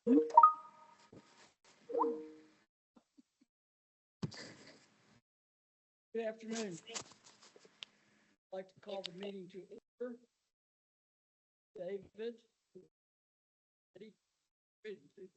Good afternoon. I'd like to call the meeting to order. David? Ready? Ready to-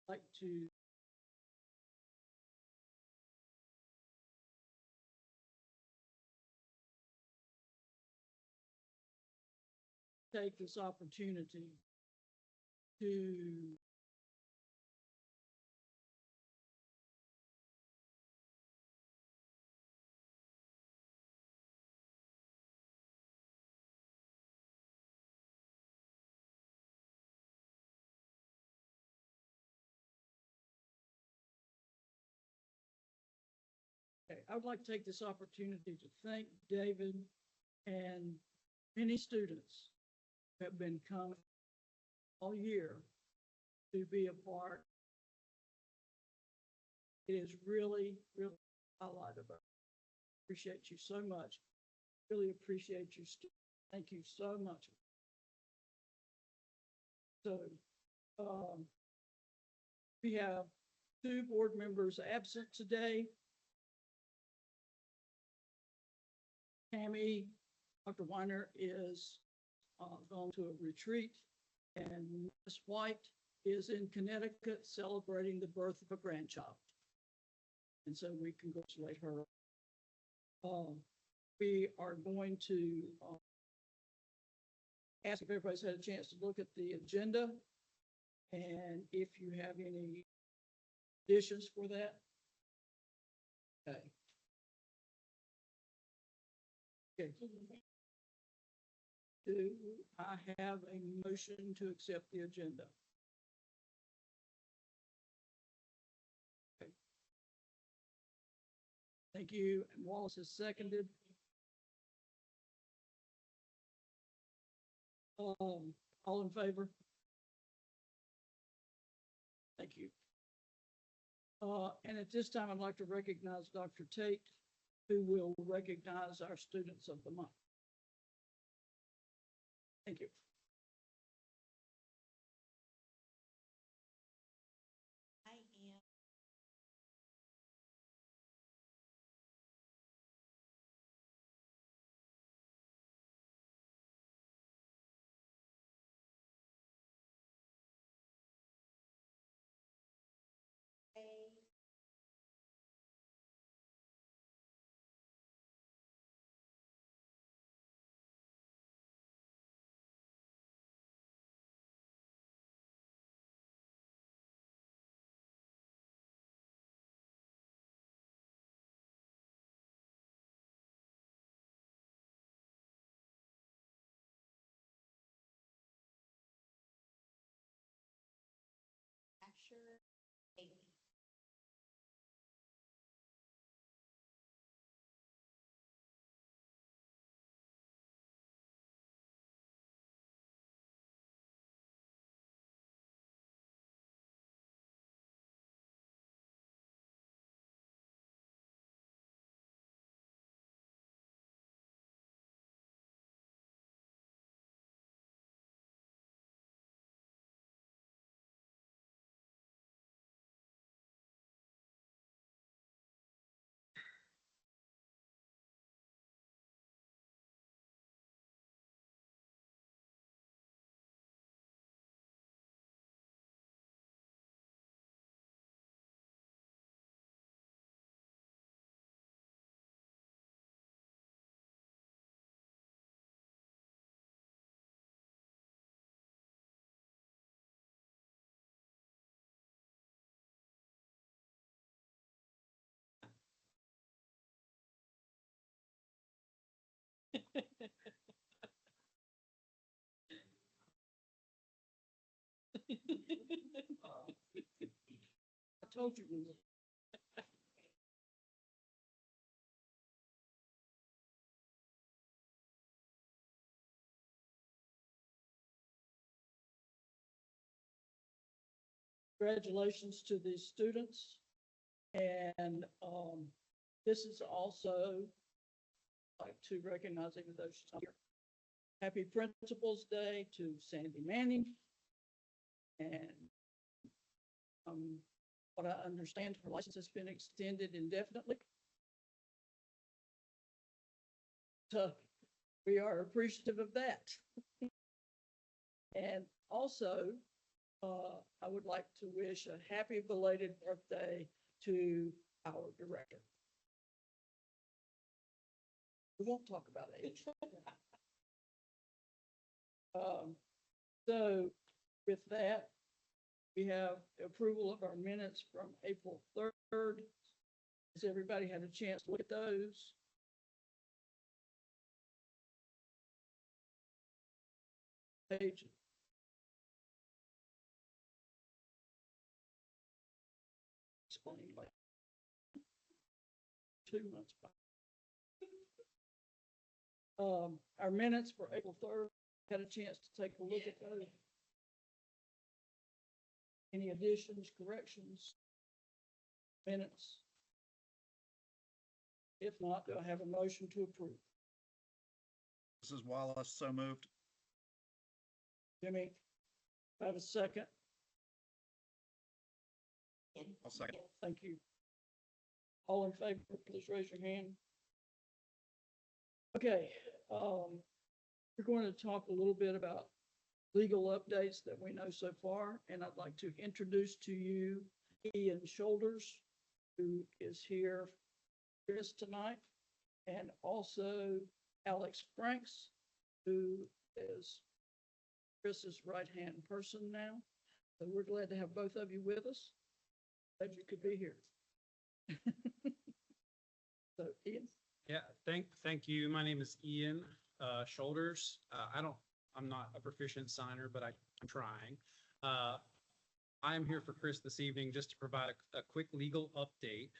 Like to take this opportunity to okay, I would like to take this opportunity to thank David and many students who have been coming all year to be a part. It is really, really a highlight of it. Appreciate you so much. Really appreciate you. Thank you so much. So, um, we have two board members absent today. Tammy, Dr. Weiner is gone to a retreat, and Miss White is in Connecticut celebrating the birth of a grandchild. And so we congratulate her. We are going to ask if everybody's had a chance to look at the agenda, and if you have any additions for that. Okay. Okay. Do I have a motion to accept the agenda? Okay. Thank you. And Wallace has seconded. All in favor? Thank you. And at this time, I'd like to recognize Dr. Tate, who will recognize our students of the month. Thank you. I am a I told you we would. Congratulations to these students. And this is also like to recognizing those here. Happy Principals Day to Sandy Manning. And what I understand, her license has been extended indefinitely. So we are appreciative of that. And also, I would like to wish a happy belated birthday to our director. We won't talk about age. So with that, we have approval of our minutes from April 3rd. Has everybody had a chance to look at those? Page. Explain like 2 months back. Our minutes for April 3rd, had a chance to take a look at those. Any additions, corrections, minutes? If not, do I have a motion to approve? Mrs. Wallace, so moved. Jimmy, I have a second. I'll second. Thank you. All in favor, please raise your hand. Okay, we're going to talk a little bit about legal updates that we know so far, and I'd like to introduce to you Ian Shoulders, who is here with us tonight, and also Alex Franks, who is Chris's right-hand person now. So we're glad to have both of you with us. Glad you could be here. So Ian. Yeah, thank you. My name is Ian Shoulders. I'm not a proficient signer, but I'm trying. I'm here for Chris this evening just to provide a quick legal update.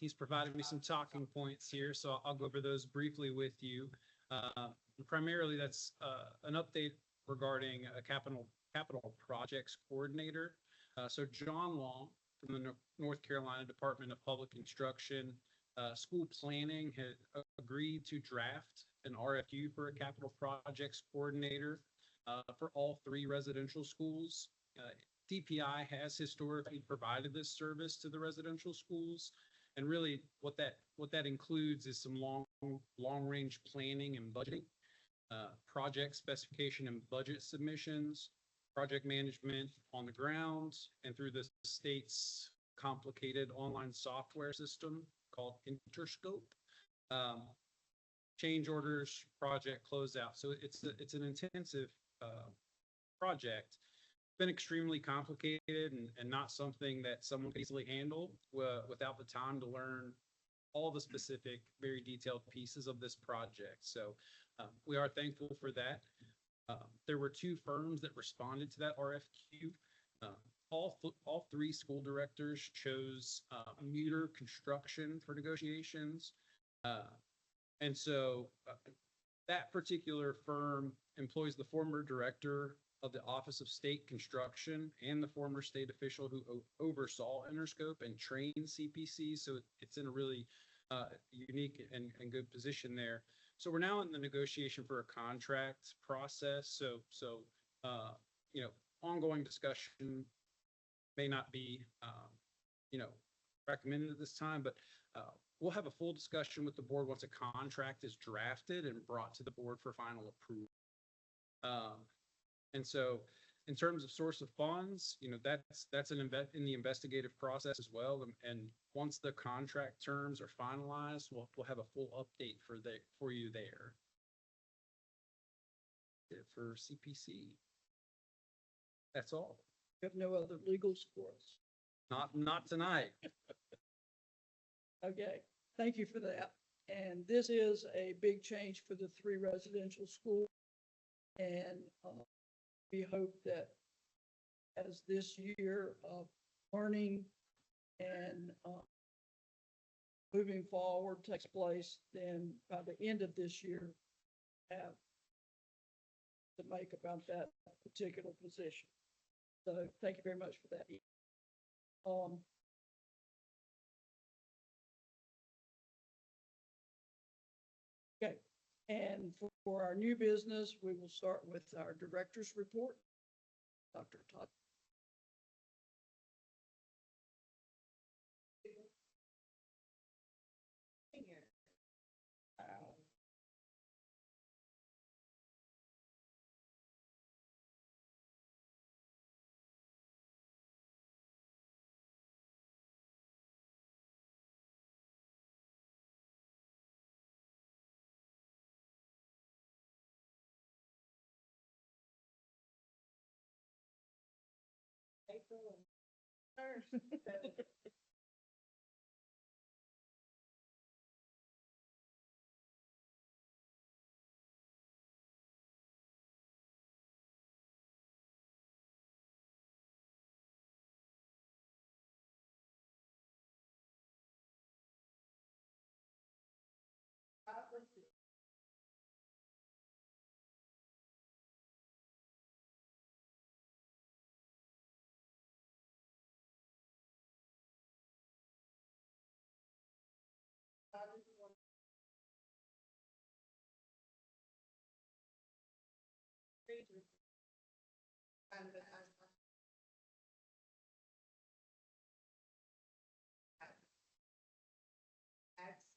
He's provided me some talking points here, so I'll go over those briefly with you. Primarily, that's an update regarding a capital projects coordinator. So John Long from the North Carolina Department of Public Instruction, School Planning had agreed to draft an RFQ for a capital projects coordinator for all 3 residential schools. DPI has historically provided this service to the residential schools, and really what that includes is some long range planning and budgeting, project specification and budget submissions, project management on the ground and through the state's complicated online software system called Interscope, change orders, project closeout. So it's an intensive project. Been extremely complicated and not something that someone can easily handle without the time to learn all the specific, very detailed pieces of this project. So we are thankful for that. There were 2 firms that responded to that RFQ. All 3 school directors chose Muter Construction for negotiations. And so that particular firm employs the former director of the Office of State Construction and the former state official who oversaw Interscope and trained CPCs. So it's in a really unique and good position there. So we're now in the negotiation for a contract process. So ongoing discussion may not be, recommended at this time, but we'll have a full discussion with the board once a contract is drafted and brought to the board for final approval. And so in terms of source of funds, that's in the investigative process as well. And once the contract terms are finalized, we'll have a full update for you there. For CPC. That's all. You have no other legals for us? Not tonight. Okay, thank you for that. And this is a big change for the 3 residential schools. And we hope that as this year of learning and moving forward takes place, then by the end of this year, have to make about that particular position. So thank you very much for that. Okay, and for our new business, we will start with our director's report. Dr. Todd.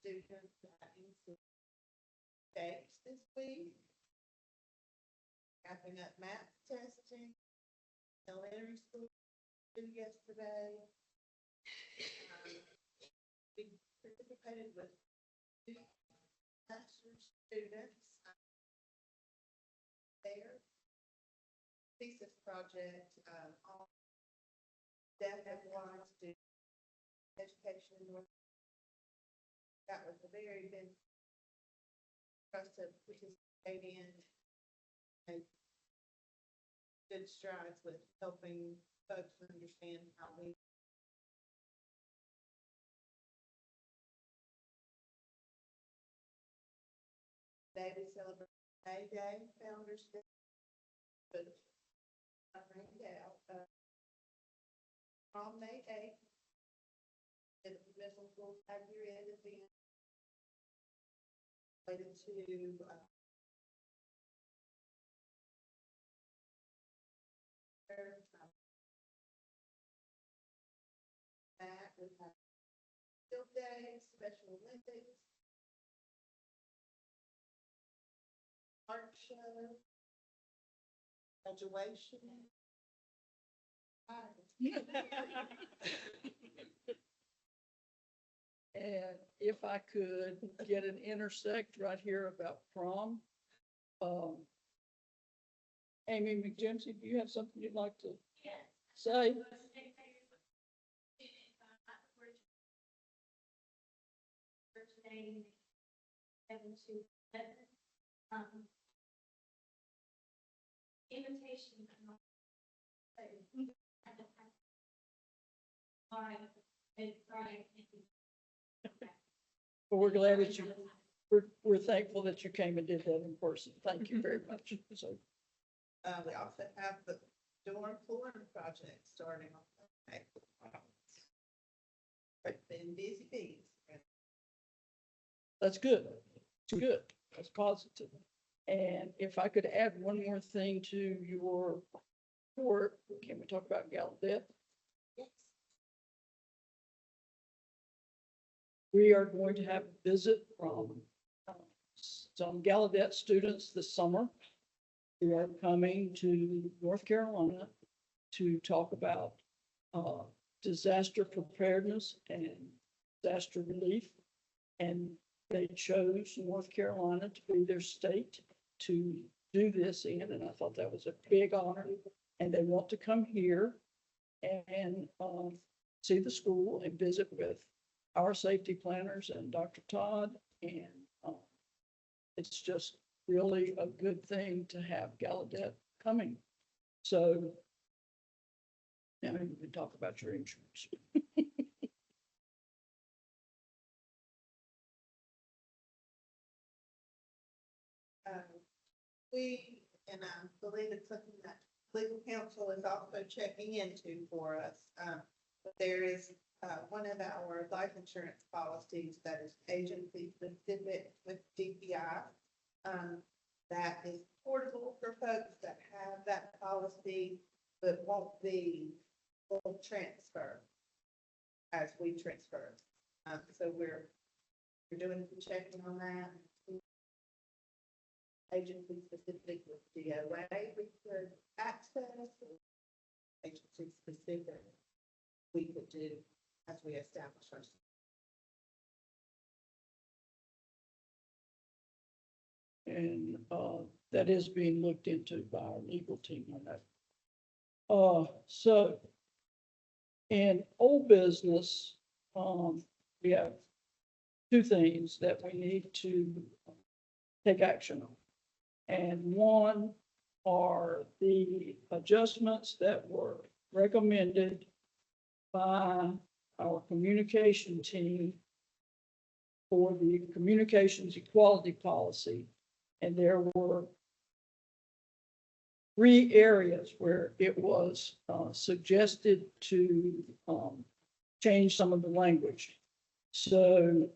Students in dates this week. Wrapping up math testing, elementary school yesterday. We participated with two master's students there. Thesis project, on deaf and blind student education in North. That was a very big for us to participate in. Make good strides with helping folks understand how we today we celebrate May Day, Founders Day. But I bring it out, from May 8th. The middle school tag year end at the end. Related to, that we have field days, Special Olympics, art show, graduation. And if I could get an intersect right here about prom. Amy McJimsey, do you have something you'd like to say? Invitation. Well, we're glad that you, we're thankful that you came and did that in person. Thank you very much. So, We also have the dorm flooring project starting on. Been busy bees. that's good. It's good. That's positive. And if I could add one more thing to your report, can we talk about Gallaudet? Yes. We are going to have a visit from some Gallaudet students this summer who are coming to North Carolina to talk about disaster preparedness and disaster relief. And they chose North Carolina to be their state to do this in, and I thought that was a big honor. And they want to come here and see the school and visit with our safety planners and Dr. Todd. And it's just really a good thing to have Gallaudet coming. So Now you can talk about your insurance. We, and I believe it's something that legal counsel is also checking into for us. But there is, one of our life insurance policies that is agency specific with DPI. That is portable for folks that have that policy, but won't be full transfer as we transfer. So we're doing some checking on that. Agency specific with DOA, we could access. Agency specific, we could do as we establish our. And that is being looked into by our legal team on that. So in old business, we have two things that we need to take action on. And one are the adjustments that were recommended by our communication team for the communications equality policy. And there were 3 areas where it was suggested to change some of the language. So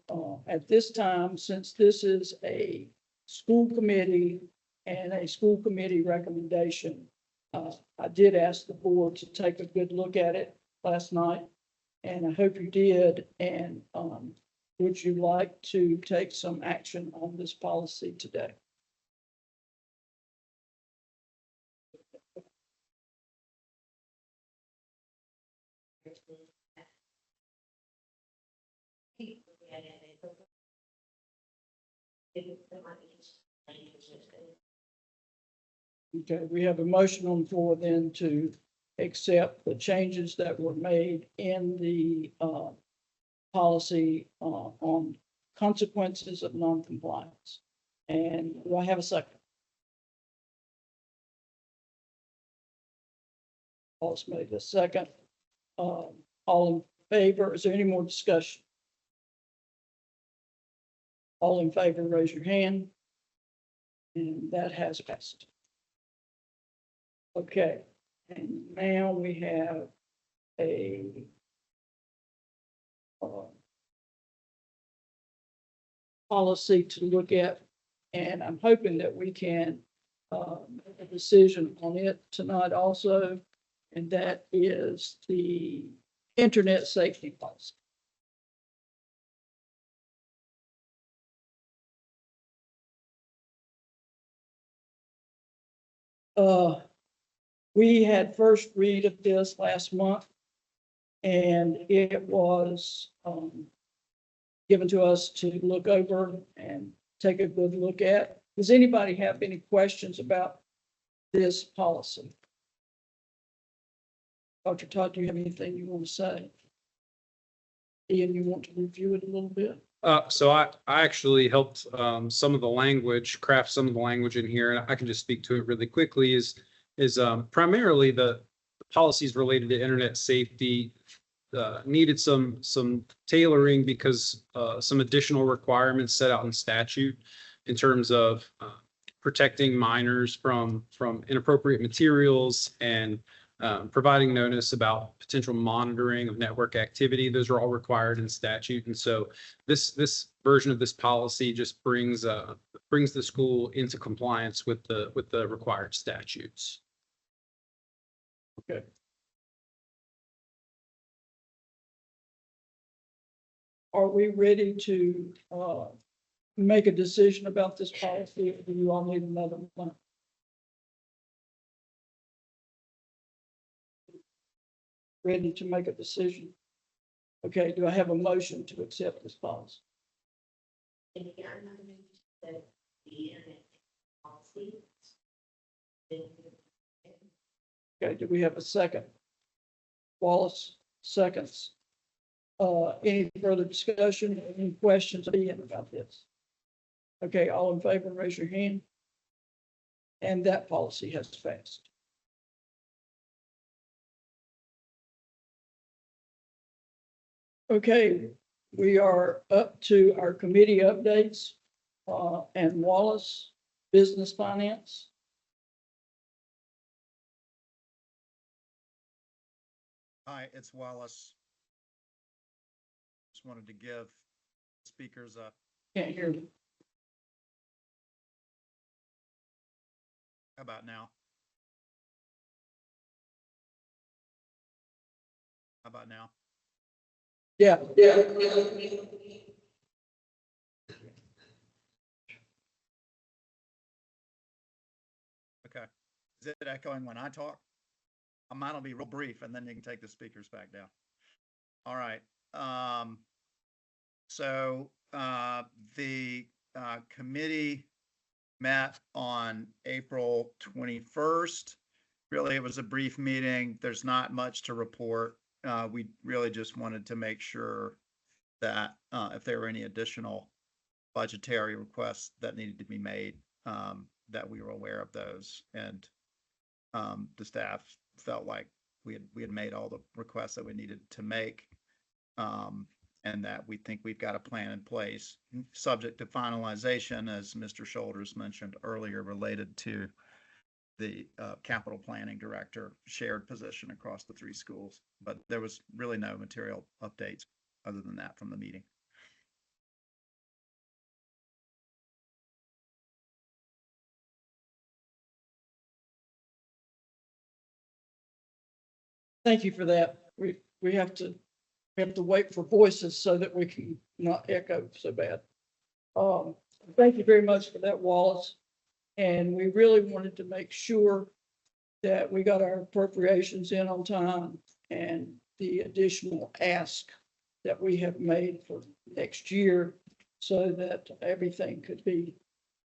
at this time, since this is a school committee and a school committee recommendation, I did ask the board to take a good look at it last night, and I hope you did. And would you like to take some action on this policy today? Okay, we have a motion on the floor then to accept the changes that were made in the policy on consequences of noncompliance. And do I have a second? Paul's made a second. All in favor? Is there any more discussion? All in favor, raise your hand. And that has passed. Okay, and now we have a policy to look at, and I'm hoping that we can make a decision on it tonight also, and that is the internet safety policy. We had first read of this last month, and it was given to us to look over and take a good look at. Does anybody have any questions about this policy? Dr. Todd, do you have anything you want to say? Ian, you want to review it a little bit? So I actually helped some of the language, craft some of the language in here, and I can just speak to it really quickly. Is primarily the policies related to internet safety needed some tailoring because some additional requirements set out in statute in terms of protecting minors from inappropriate materials and providing notice about potential monitoring of network activity. Those are all required in statute. And so this version of this policy just brings the school into compliance with the required statutes. Okay. Are we ready to make a decision about this policy, or do you all need another one? Ready to make a decision? Okay, do I have a motion to accept this policy? Okay, do we have a second? Wallace, seconds. Any further discussion, any questions Ian about this? Okay, all in favor, raise your hand. And that policy has passed. Okay, we are up to our committee updates, and Wallace, Business Finance. Hi, it's Wallace. Just wanted to give speakers a, Can't hear you. how about now? How about now? Yeah. Okay. Is it echoing when I talk? Mine will be real brief and then you can take the speakers back down. All right. The committee met on April 21st. Really, it was a brief meeting. There's not much to report. We really just wanted to make sure that if there were any additional budgetary requests that needed to be made, that we were aware of those. And the staff felt like we had made all the requests that we needed to make. And that we think we've got a plan in place, subject to finalization, as Mr. Shoulders mentioned earlier, related to the capital planning director shared position across the 3 schools. But there was really no material updates other than that from the meeting. Thank you for that. We have to wait for voices so that we can not echo so bad. Thank you very much for that, Wallace. And we really wanted to make sure that we got our appropriations in on time and the additional ask that we have made for next year so that everything could be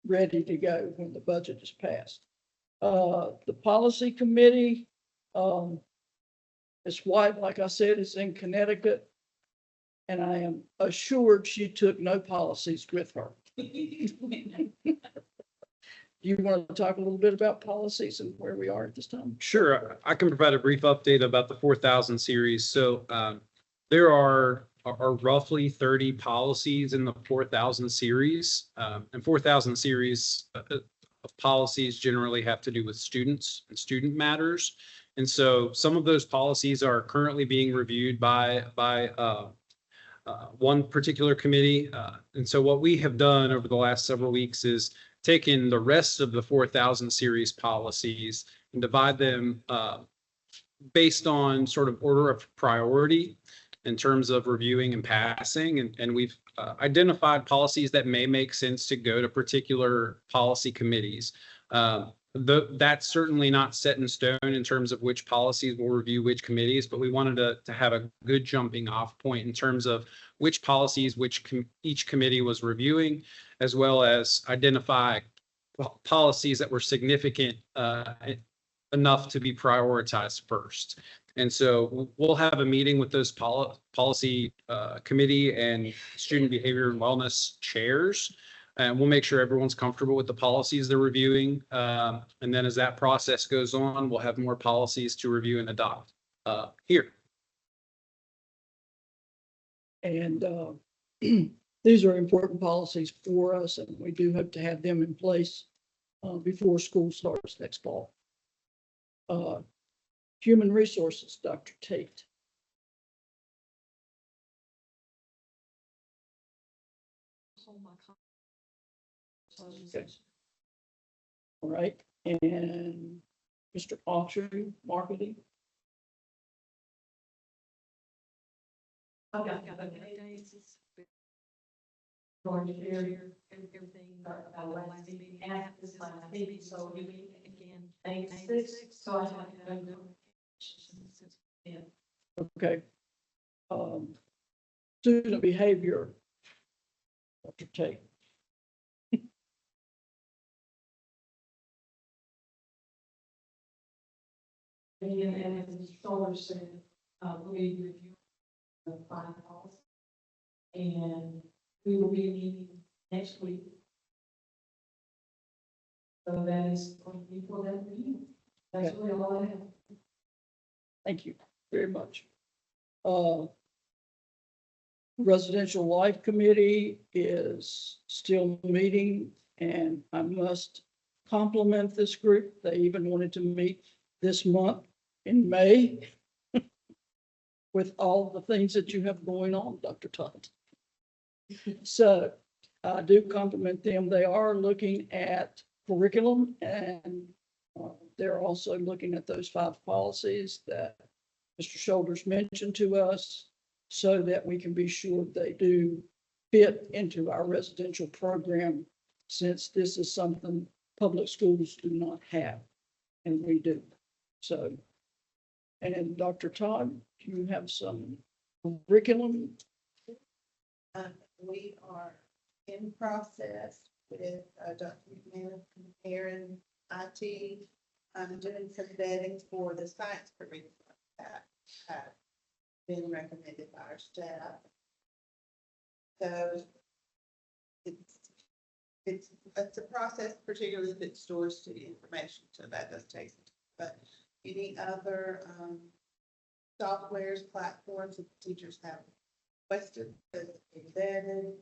ready to go when the budget is passed. The policy committee, Ms. White, like I said, is in Connecticut, and I am assured she took no policies with her. You want to talk a little bit about policies and where we are at this time? Sure, I can provide a brief update about the 4000 series. So there are roughly 30 policies in the 4000 series. And 4000 series of policies generally have to do with students and student matters. And so some of those policies are currently being reviewed by one particular committee. And so what we have done over the last several weeks is taken the rest of the 4000 series policies and divide them based on sort of order of priority in terms of reviewing and passing. And we've identified policies that may make sense to go to particular policy committees. That's certainly not set in stone in terms of which policies will review which committees, but we wanted to have a good jumping off point in terms of which policies each committee was reviewing, as well as identify policies that were significant enough to be prioritized first. And so we'll have a meeting with those policy committee and student behavior and wellness chairs. And we'll make sure everyone's comfortable with the policies they're reviewing. And then as that process goes on, we'll have more policies to review and adopt here. And these are important policies for us, and we do hope to have them in place before school starts next fall. Human Resources, Dr. Tate. Okay. All right, and Mr. Autry, Marketing. Going to share everything about last meeting, after this last meeting, so you meet again. Thanks, so I have to go. Okay. Student behavior, Dr. Tate. And as Mr. Shoulders said, we review the final policy. And we will be meeting next week. So that is going to be for that meeting. That's Okay. really all I have. Thank you very much. Residential Life Committee is still meeting, and I must compliment this group. They even wanted to meet this month in May with all the things that you have going on, Dr. Todd. So I do compliment them. They are looking at curriculum, and they're also looking at those 5 policies that Mr. Shoulders mentioned to us, so that we can be sure they do fit into our residential program, since this is something public schools do not have, and we do. So, and Dr. Todd, do you have some curriculum? We are in process with Dr. McMahon comparing IT. I'm doing some vetting for the science curriculum that have been recommended by our staff. So it's a process, particularly if it stores student information, so that does take some time. But any other softwares, platforms that teachers have requested, that are embedded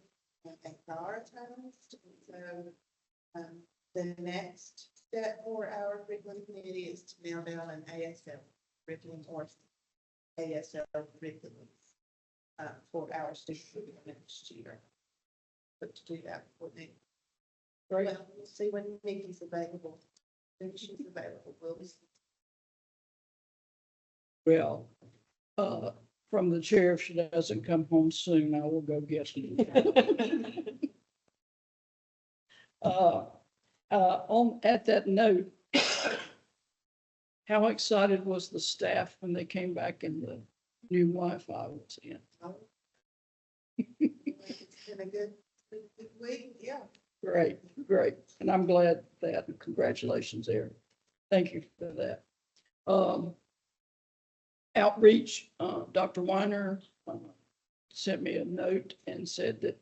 and prioritized. So the next step for our curriculum committee is to nail down an ASL curriculum or ASL curriculum for our students next year. But to do that, we'll need. Great. Well, we'll see when Nikki's available. When she's available, we'll be. Well, from the chair, if she doesn't come home soon, I will go get her. At that note, how excited was the staff when they came back and the new Wi-Fi was in? It's been a good week, yeah. Great, great. And I'm glad that, congratulations there. Thank you for that. Outreach, Dr. Weiner sent me a note and said that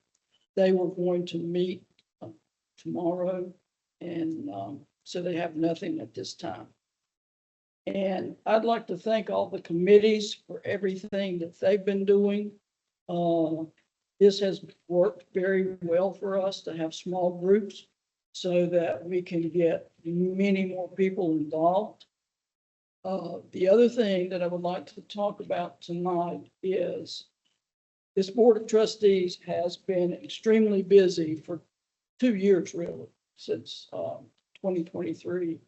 they were going to meet tomorrow, and so they have nothing at this time. And I'd like to thank all the committees for everything that they've been doing. This has worked very well for us to have small groups so that we can get many more people involved. The other thing that I would like to talk about tonight is this Board of Trustees has been extremely busy for 2 years, really, since 2023.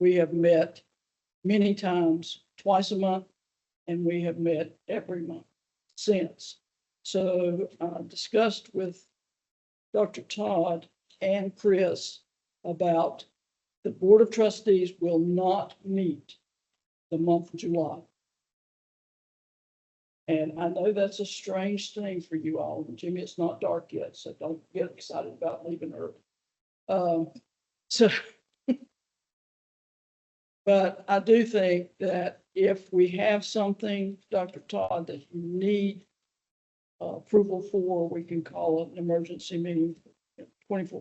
We have met many times, twice a month, and we have met every month since. So I discussed with Dr. Todd and Chris about the Board of Trustees will not meet the month of July. And I know that's a strange thing for you all. Jimmy, it's not dark yet, so don't get excited about leaving early. But I do think that if we have something, Dr. Todd, that you need approval for, we can call it an emergency meeting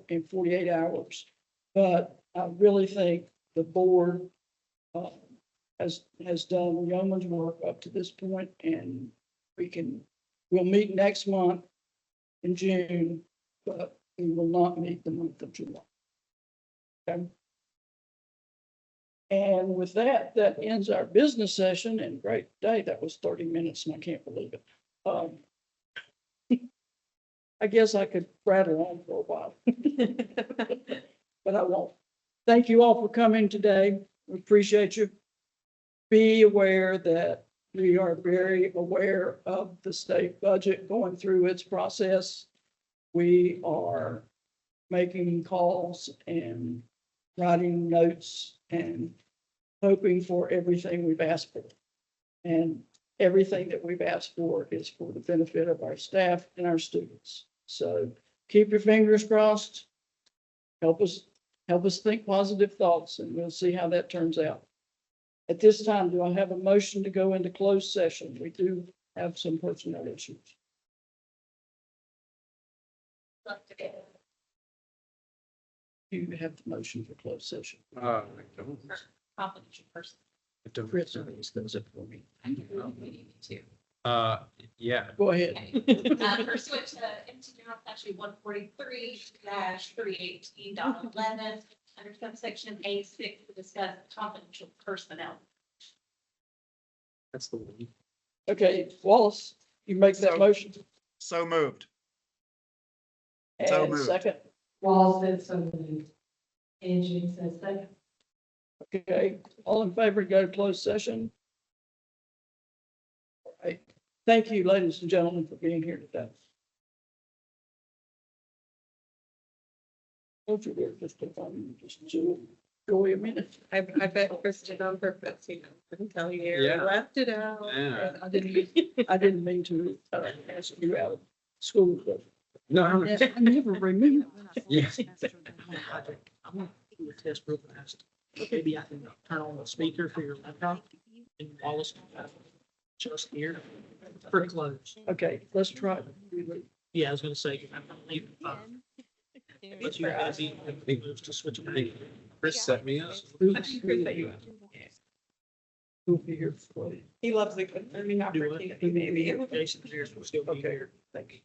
in 48 hours. But I really think the board has done yeoman's work up to this point, and we'll meet next month in June, but we will not meet the month of July. Okay. And with that, that ends our business session, and great day. That was 30 minutes and I can't believe it. I guess I could rattle on for a while, but I won't. Thank you all for coming today. We appreciate you. Be aware that we are very aware of the state budget going through its process. We are making calls and writing notes and hoping for everything we've asked for. And everything that we've asked for is for the benefit of our staff and our students. So keep your fingers crossed. Help us think positive thoughts, and we'll see how that turns out. At this time, do I have a motion to go into closed session? We do have some personnel issues. You have the motion for closed session. I don't. Confidential person. I don't- Chris always does it for me. I can really need to. Yeah, Go ahead. Pursuant to MT General Statute 143-318.11, under subsection A6, to discuss confidential personnel. that's the one. Okay, Wallace, you make that So- motion. So moved. So And moved. second, Wallace said so moved. Angie says second. okay, all in favor, to go to closed session? All right, thank you, ladies and gentlemen, for being here today. Don't you dare just go away a minute. I bet Chris did on purpose, you know, couldn't tell you, Yeah. he left it out. Yeah. I didn't mean to ask you out of school, but No, I never remember. Yeah. I'm gonna do a test real fast. Maybe I can turn on the speaker for your laptop and Wallace can have just here for close. Okay, let's try it. Yeah, I was gonna say, I'm gonna leave it up. But you gotta be, moves to switch it. Chris set me up. Who'll be here for you? He loves a good learning Do opportunity, maybe. it. Jason's here, so we'll still be Okay. here. Thank you.